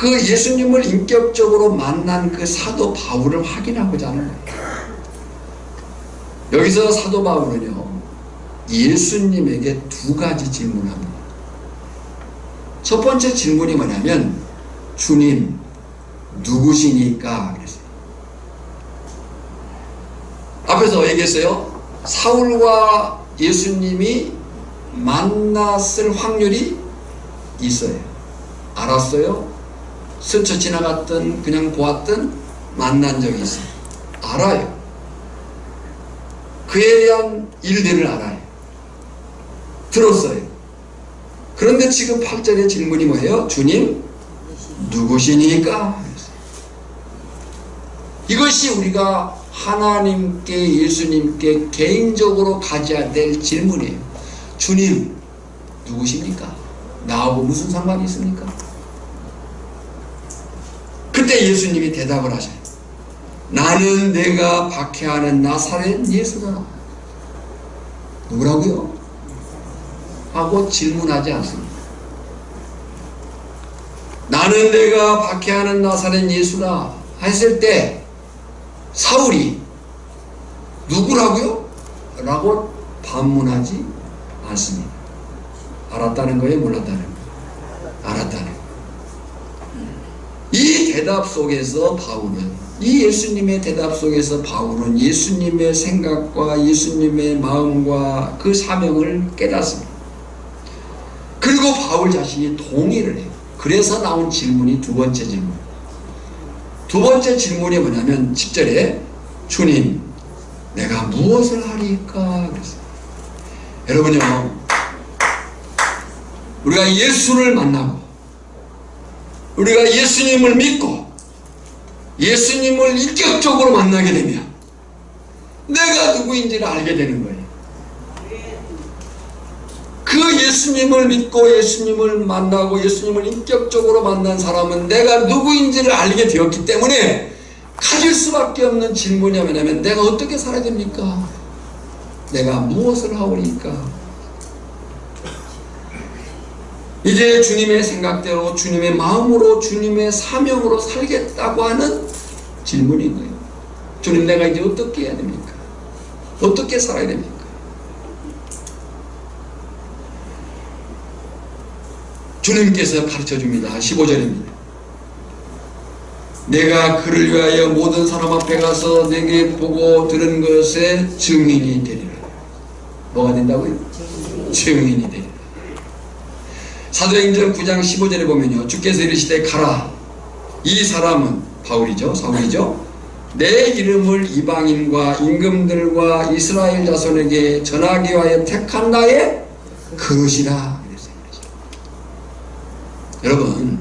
그 예수님을 인격적으로 만난 그 사도 바울을 확인하고자 하는 거예요. 여기서 사도 바울은요, 예수님에게 두 가지 질문합니다. 첫 번째 질문이 뭐냐면, 주님, 누구시니까? 그랬어요. 앞에서 얘기했어요. 사울과 예수님이 만났을 확률이 있어요. 알았어요? 스쳐 지나갔든 그냥 보았든 만난 적이 있어요. 알아요. 그에 대한 일들을 알아요. 들었어요. 그런데 지금 8절의 질문이 뭐예요? 주님, 누구시니까? 이것이 우리가 하나님께, 예수님께 개인적으로 가져야 될 질문이에요. 주님, 누구십니까? 나하고 무슨 상관이 있습니까? 그때 예수님이 대답을 하셔요. 나는 내가 박해하는 나사렛 예수다. 누구라고요? 하고 질문하지 않습니다. 나는 내가 박해하는 나사렛 예수다 했을 때 사울이 누구라고요? 라고 반문하지 않습니다. 알았다는 거예요? 몰랐다는 거예요? 알았다는 거예요. 이 대답 속에서 바울은, 이 예수님의 대답 속에서 바울은 예수님의 생각과 예수님의 마음과 그 사명을 깨닫습니다. 그리고 바울 자신이 동의를 해요. 그래서 나온 질문이 두 번째 질문. 두 번째 질문이 뭐냐면 10절에 주님, 내가 무엇을 하리까? 그랬어요. 여러분요, 우리가 예수를 만나고 우리가 예수님을 믿고 예수님을 인격적으로 만나게 되면 내가 누구인지를 알게 되는 거예요. 그 예수님을 믿고 예수님을 만나고 예수님을 인격적으로 만난 사람은 내가 누구인지를 알게 되었기 때문에 가질 수밖에 없는 질문이 뭐냐면 내가 어떻게 살아야 됩니까? 내가 무엇을 하오리까? 이제 주님의 생각대로 주님의 마음으로 주님의 사명으로 살겠다고 하는 질문인 거예요. 주님, 내가 이제 어떻게 해야 됩니까? 어떻게 살아야 됩니까? 주님께서 가르쳐 줍니다. 15절입니다. 내가 그를 위하여 모든 사람 앞에 가서 내게 보고 들은 것에 증인이 되리라. 뭐가 된다고요? 증인이 되리라. 사도행전 9장 15절에 보면요, 주께서 이르시되 가라. 이 사람은 바울이죠, 사울이죠. 내 이름을 이방인과 임금들과 이스라엘 자손에게 전하기 위하여 택한 나의 그릇이라. 여러분,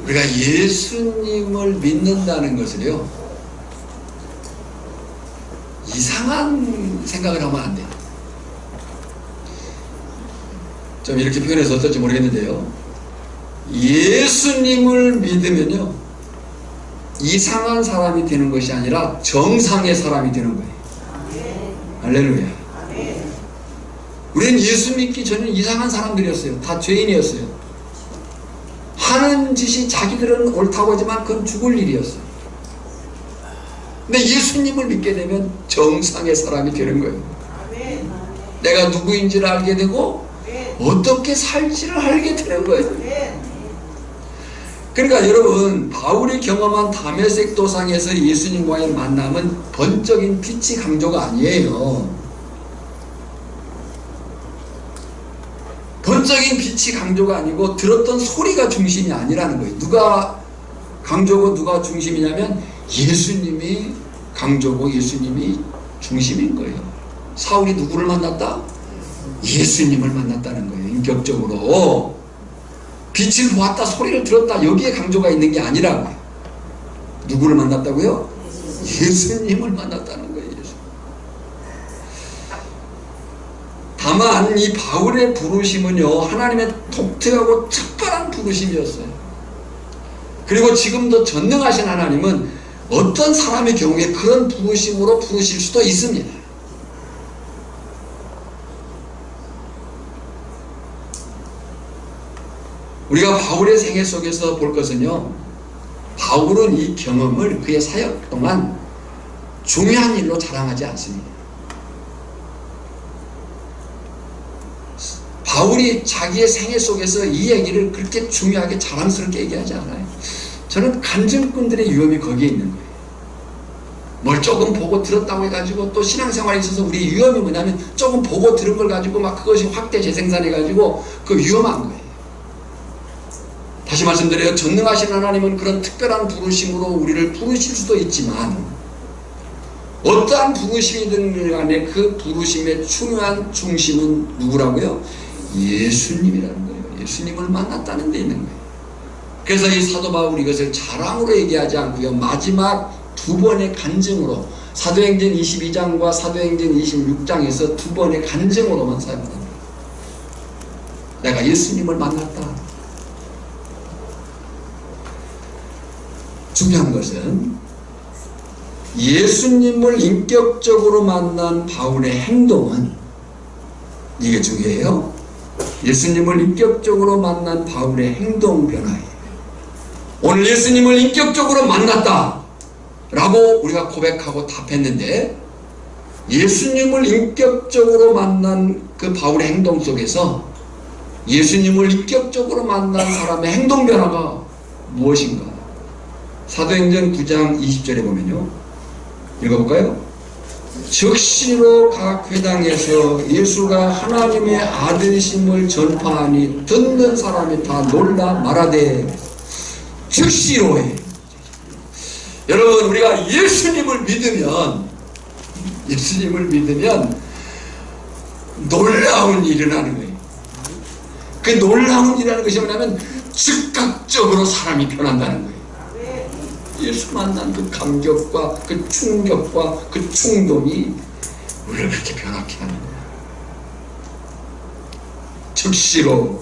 우리가 예수님을 믿는다는 것을요, 이상한 생각을 하면 안 돼요. 좀 이렇게 표현해서 어떨지 모르겠는데요, 예수님을 믿으면요, 이상한 사람이 되는 것이 아니라 정상의 사람이 되는 거예요. 할렐루야. 우리는 예수 믿기 전에 이상한 사람들이었어요. 다 죄인이었어요. 하는 짓이 자기들은 옳다고 하지만 그건 죽을 일이었어요. 근데 예수님을 믿게 되면 정상의 사람이 되는 거예요. 내가 누구인지를 알게 되고 어떻게 살지를 알게 되는 거예요. 그러니까 여러분, 바울이 경험한 다메섹 도상에서 예수님과의 만남은 번쩍인 빛이 강조가 아니에요. 번쩍인 빛이 강조가 아니고 들었던 소리가 중심이 아니라는 거예요. 누가 강조고 누가 중심이냐면 예수님이 강조고 예수님이 중심인 거예요. 사울이 누구를 만났다? 예수님을 만났다는 거예요. 인격적으로. 빛을 보았다, 소리를 들었다, 여기에 강조가 있는 게 아니라고요. 누구를 만났다고요? 예수님을 만났다는 거예요. 다만 이 바울의 부르심은요, 하나님의 독특하고 특별한 부르심이었어요. 그리고 지금도 전능하신 하나님은 어떤 사람의 경우에 그런 부르심으로 부르실 수도 있습니다. 우리가 바울의 생애 속에서 볼 것은요, 바울은 이 경험을 그의 사역 동안 중요한 일로 자랑하지 않습니다. 바울이 자기의 생애 속에서 이 얘기를 그렇게 중요하게 자랑스럽게 얘기하지 않아요. 저는 간증꾼들의 위험이 거기에 있는 거예요. 뭘 조금 보고 들었다고 해가지고, 또 신앙생활에 있어서 우리 위험이 뭐냐면 조금 보고 들은 걸 가지고 막 그것이 확대 재생산해가지고 그 위험한 거예요. 다시 말씀드려요. 전능하신 하나님은 그런 특별한 부르심으로 우리를 부르실 수도 있지만, 어떠한 부르심이든 간에 그 부르심의 중요한 중심은 누구라고요? 예수님이라는 거예요. 예수님을 만났다는 데 있는 거예요. 그래서 이 사도 바울이 이것을 자랑으로 얘기하지 않고요, 마지막 두 번의 간증으로, 사도행전 22장과 사도행전 26장에서 두 번의 간증으로만 사용합니다. 내가 예수님을 만났다. 중요한 것은 예수님을 인격적으로 만난 바울의 행동은, 이게 중요해요. 예수님을 인격적으로 만난 바울의 행동 변화예요. 오늘 예수님을 인격적으로 만났다 라고 우리가 고백하고 답했는데, 예수님을 인격적으로 만난 그 바울의 행동 속에서 예수님을 인격적으로 만난 사람의 행동 변화가 무엇인가? 사도행전 9장 20절에 보면요, 읽어볼까요? 즉시로 각 회당에서 예수가 하나님의 아들이심을 전파하니 듣는 사람이 다 놀라 말하되, 즉시로 해. 여러분, 우리가 예수님을 믿으면 놀라운 일이 일어나는 거예요. 그 놀라운 일이라는 것이 뭐냐면 즉각적으로 사람이 변한다는 거예요. 예수 만난 그 감격과 그 충격과 그 충동이 우리를 그렇게 변하게 하는 거예요. 즉시로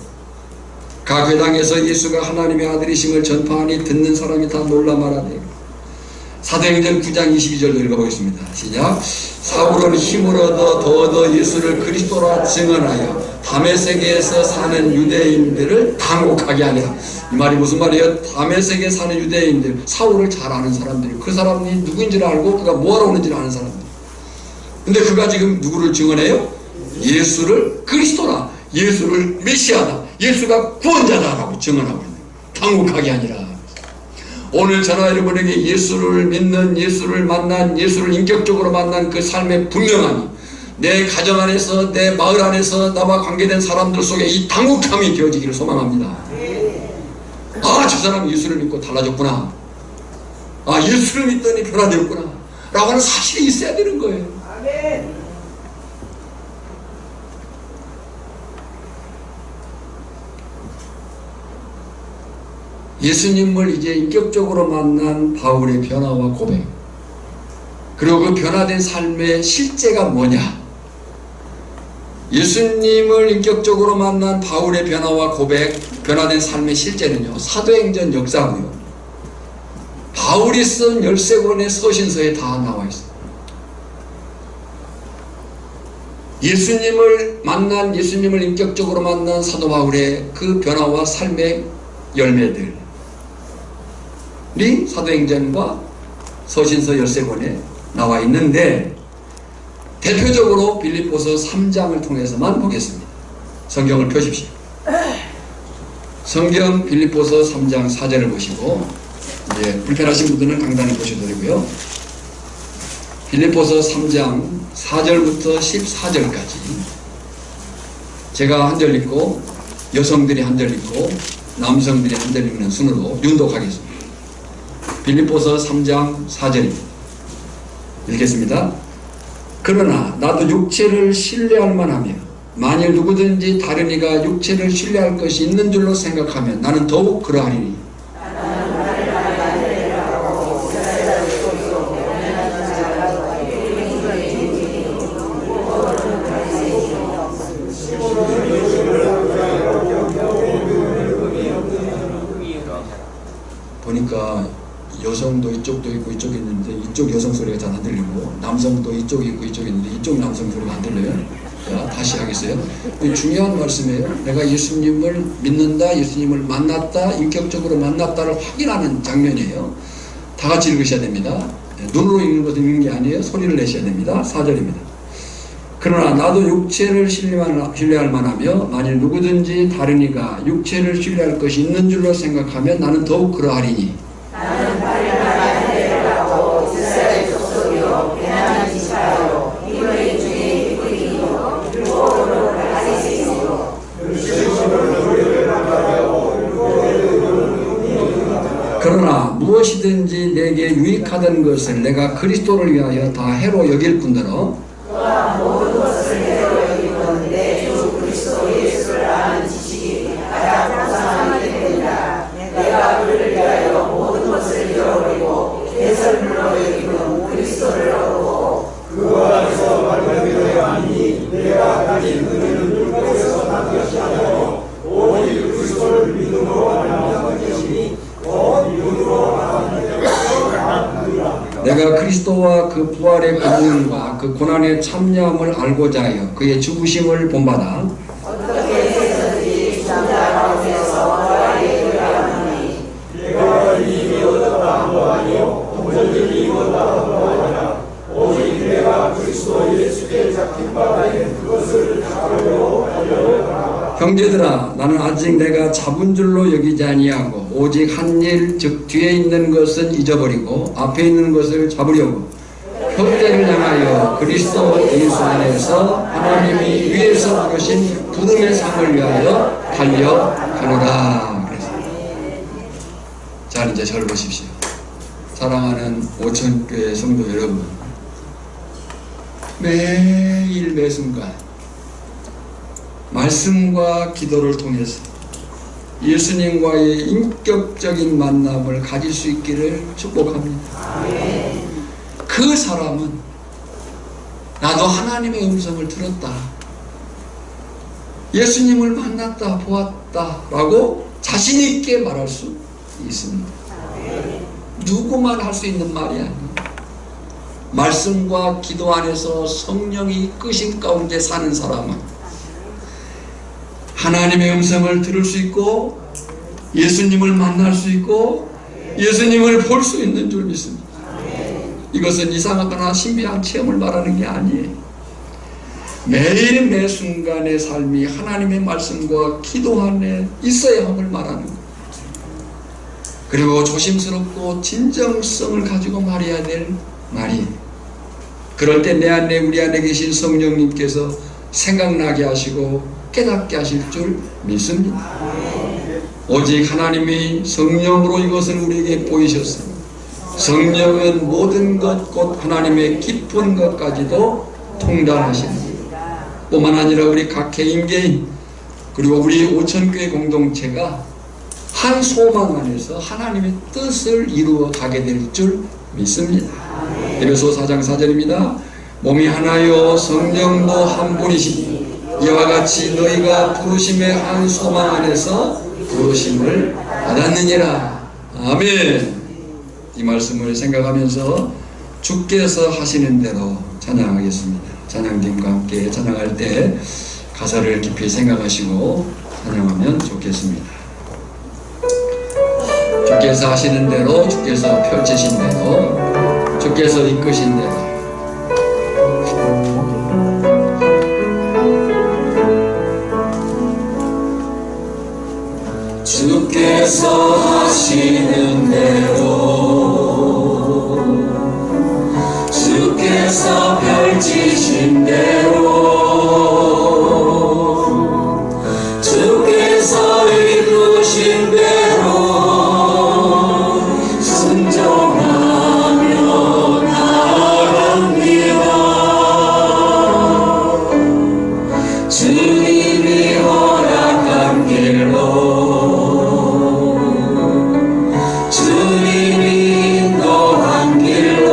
각 회당에서 예수가 하나님의 아들이심을 전파하니 듣는 사람이 다 놀라 말하되, 사도행전 9장 22절도 읽어보겠습니다. 시작. 사울은 힘을 얻어 예수를 그리스도라 증언하여 다메섹에서 사는 유대인들을 당혹하게 하니라. 이 말이 무슨 말이에요? 다메섹에 사는 유대인들, 사울을 잘 아는 사람들이, 그 사람이 누구인지를 알고 그가 뭐하러 오는지를 아는 사람들. 근데 그가 지금 누구를 증언해요? 예수를 그리스도라, 예수를 메시아다, 예수가 구원자다라고 증언하고 있는 거예요. 당혹하게 아니라. 오늘 저나 여러분에게 예수를 믿는, 예수를 만난, 예수를 인격적으로 만난 그 삶의 분명함이 내 가정 안에서, 내 마을 안에서 나와 관계된 사람들 속에 이 당혹함이 되어지기를 소망합니다. 아, 저 사람이 예수를 믿고 달라졌구나. 아, 예수를 믿더니 변화되었구나 라고 하는 사실이 있어야 되는 거예요. 예수님을 이제 인격적으로 만난 바울의 변화와 고백, 그리고 그 변화된 삶의 실제가 뭐냐? 예수님을 인격적으로 만난 바울의 변화와 고백, 변화된 삶의 실제는요, 사도행전 역사고요, 바울이 쓴 13권의 서신서에 다 나와 있어요. 예수님을 만난, 예수님을 인격적으로 만난 사도 바울의 그 변화와 삶의 열매들이 사도행전과 서신서 13권에 나와 있는데, 대표적으로 빌립보서 3장을 통해서만 보겠습니다. 성경을 펴십시오. 성경 빌립보서 3장 4절을 보시고, 이제 불편하신 분들은 강단을 보셔도 되고요. 빌립보서 3장 4절부터 14절까지 제가 한 절 읽고 여성들이 한 절 읽고 남성들이 한 절 읽는 순으로 융독하겠습니다. 빌립보서 3장 4절입니다. 읽겠습니다. 그러나 나도 육체를 신뢰할 만하며 만일 누구든지 다른 이가 육체를 신뢰할 것이 있는 줄로 생각하면 나는 더욱 그러하리니, 보니까 여성도 이쪽도 있고 이쪽에 있는데 이쪽 여성 소리가 잘 안 들리고, 남성도 이쪽에 있고 이쪽에 있는데 이쪽 남성 소리가 안 들려요. 자, 다시 하겠어요. 이 중요한 말씀이에요. 내가 예수님을 믿는다, 예수님을 만났다, 인격적으로 만났다를 확인하는 장면이에요. 다 같이 읽으셔야 됩니다. 눈으로 읽는 것은 읽는 게 아니에요. 소리를 내셔야 됩니다. 4절입니다. 그러나 나도 육체를 신뢰할 만하며 만일 누구든지 다른 이가 육체를 신뢰할 것이 있는 줄로 생각하면 나는 더욱 그러하리니 나는 다른 나라의 대라고 이스라엘 족속이요 베냐민 지파요 이브리 중에 이브리요 율법으로 가리새이요 그러나 무엇이든지 내게 유익하던 것을 내가 그리스도를 위하여 다 해로 여길 뿐더러 또한 모든 것을 해로 여기는 내 주 그리스도 예수를 아는 지식이 가장 고상하게 됩니다. 내가 그를 위하여 모든 것을 잃어버리고 대설물로 여기는 그리스도를 얻고 그 안에서 말씀되어야 하니 내가 가진 은혜는 율법에서 난 것이 아니요 오직 그리스도를 믿음으로 말미암은 것이니 곧 믿음으로 말미암은 내가 그리스도와 그 부활의 권능과 그 고난의 참여함을 알고자 하여 그의 죽으심을 본받아 어떻게 해서든지 장자 가운데서 부활에 이르하노니 내가 이미 얻었다 함도 아니요 온전히 이루었다 함도 아니라 오직 내가 그리스도 예수께 잡힌 바 된 그것을 잡으려고 하려고 형제들아 나는 아직 내가 잡은 줄로 여기지 아니하고 오직 한 일 즉 뒤에 있는 것은 잊어버리고 앞에 있는 것을 잡으려고 표대를 향하여 그리스도 예수 안에서 하나님이 위에서 부르신 부름의 상을 위하여 달려가노라. 자 이제 저를 보십시오. 사랑하는 오천교회 성도 여러분, 매일 매순간 말씀과 기도를 통해서 예수님과의 인격적인 만남을 가질 수 있기를 축복합니다. 그 사람은 나도 하나님의 음성을 들었다, 예수님을 만났다, 보았다 라고 자신 있게 말할 수 있습니다. 누구만 할 수 있는 말이 아니에요. 말씀과 기도 안에서 성령이 이끄신 가운데 사는 사람은 하나님의 음성을 들을 수 있고 예수님을 만날 수 있고 예수님을 볼 수 있는 줄 믿습니다. 이것은 이상하거나 신비한 체험을 말하는 게 아니에요. 매일 매 순간의 삶이 하나님의 말씀과 기도 안에 있어야 함을 말하는 거예요. 그리고 조심스럽고 진정성을 가지고 말해야 될 말이에요. 그럴 때 내 안에 우리 안에 계신 성령님께서 생각나게 하시고 깨닫게 하실 줄 믿습니다. 오직 하나님이 성령으로 이것을 우리에게 보이셨습니다. 성령은 모든 것 곧 하나님의 깊은 것까지도 통달하십니다. 뿐만 아니라 우리 각 개인 그리고 우리 오천교회 공동체가 한 소망 안에서 하나님의 뜻을 이루어 가게 될 줄 믿습니다. 에베소 4장 4절입니다. 몸이 하나요 성령도 한 분이시니 이와 같이 너희가 부르심의 한 소망 안에서 부르심을 받았느니라. 아멘. 이 말씀을 생각하면서 주께서 하시는 대로 찬양하겠습니다. 찬양팀과 함께 찬양할 때 가사를 깊이 생각하시고 찬양하면 좋겠습니다. 주께서 하시는 대로, 주께서 펼치신 대로, 주께서 이끄신 대로 주께서 하시는 대로 주께서 펼치신 대로 주께서 이루신 대로 순종하며 나아갑니다. 주님이 허락한 길로 주님이 인도한 길로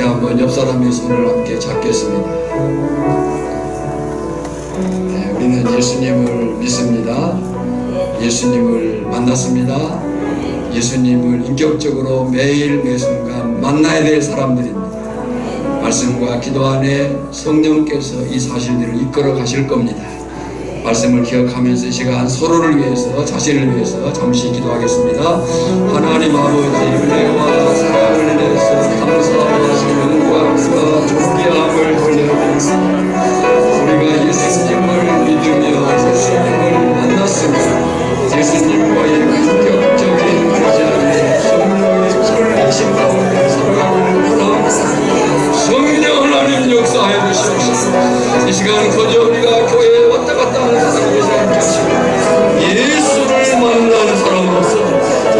한번 옆 사람의 손을 함께 잡겠습니다. 네, 우리는 예수님을 믿습니다. 예수님을 만났습니다. 예수님을 인격적으로 매일 매순간 만나야 될 사람들입니다. 말씀과 기도 안에 성령께서 이 사실들을 이끌어 가실 겁니다. 말씀을 기억하면서 이 시간 서로를 위해서, 자신을 위해서 잠시 기도하겠습니다. 하나님 아버지, 은혜와 사랑을 인해서 감사하고 영광과 존귀함을 돌려드립니다. 우리가 예수님을 믿으며 예수님을 만났습니다. 예수님과의 인격적인 관계에 성령의 불을 내신 가운데 살아가는 바랍니다. 성령 하나님 역사해 주시옵소서. 이 시간 거저 우리가 교회에 왔다 갔다 하는 사람이 되지 않게 하시고 예수를 만난 사람으로서,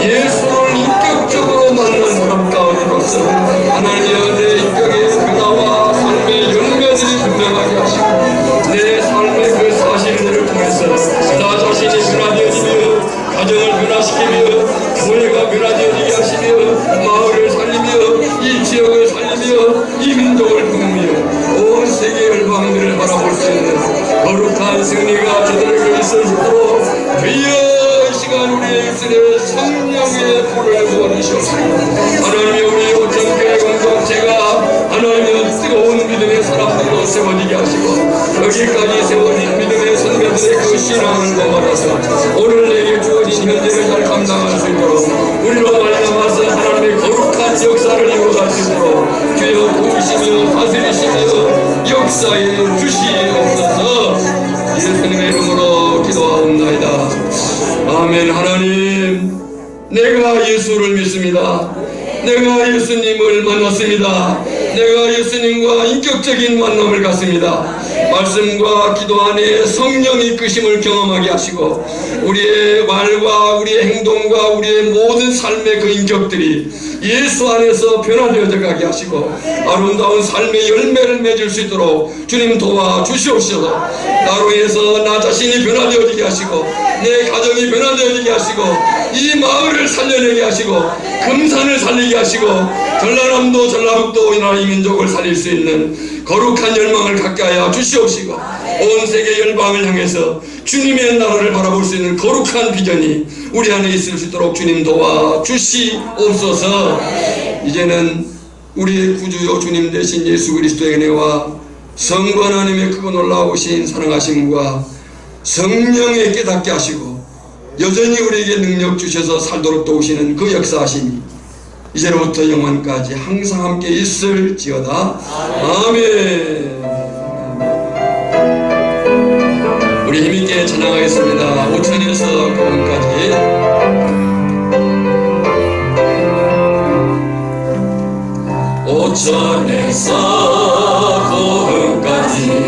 예수를 인격적으로 만난 사람 가운데로서 하나님의 내 인격의 변화와 삶의 열매들이 분명하게 하시고 내 삶의 그 사실들을 통해서 나 자신이 변화되어지며 가정을 변화시키며 교회가 변화되어지게 하시며 마을을 살리며 이 지역을 살리며 이 민족을 품으며 온 세계 열방들을 바라볼 수 있는 거룩한 승리가 저들에게 있어지도록 주여 이 시간 우리의 입술에 성령의 불을 부어주시옵소서. 하나님의 우리 오천교회 공동체가 하나님의 뜨거운 믿음의 사람들로 세워지게 하시고 여기까지 세워진 믿음의 선배들의 그 신앙을 넘어서 오늘 내게 주어진 현재를 잘 감당할 수 있도록 우리로 말미암아서 하나님의 거룩한 역사를 이루어갈 수 있도록 주여 도우시며 다스리시며 역사에 주시옵소서. 예수님의 이름으로 기도하옵나이다. 아멘. 하나님, 내가 예수를 믿습니다. 내가 예수님을 만났습니다. 내가 예수님과 인격적인 만남을 갖습니다. 말씀과 기도 안에 성령의 이끄심을 경험하게 하시고 우리의 말과 우리의 행동과 우리의 모든 삶의 그 인격들이 예수 안에서 변화되어져 가게 하시고 아름다운 삶의 열매를 맺을 수 있도록 주님 도와주시옵소서. 나로 인해서 나 자신이 변화되어지게 하시고 내 가정이 변화되어지게 하시고 이 마을을 살려내게 하시고 금산을 살리게 하시고 전라남도 전라북도 이 나라 이 민족을 살릴 수 있는 거룩한 열망을 갖게 하여 주시옵시고 온 세계 열방을 향해서 주님의 나라를 바라볼 수 있는 거룩한 비전이 우리 안에 있을 수 있도록 주님 도와주시옵소서. 이제는 우리의 구주요 주님 되신 예수 그리스도의 은혜와 성부 하나님의 크고 놀라우신 사랑하심과 성령의 깨닫게 하시고 여전히 우리에게 능력 주셔서 살도록 도우시는 그 역사하심이 이제로부터 영원까지 항상 함께 있을지어다. 아멘. 우리 힘있게 찬양하겠습니다. 오천에서 고음까지. 오천에서 고음까지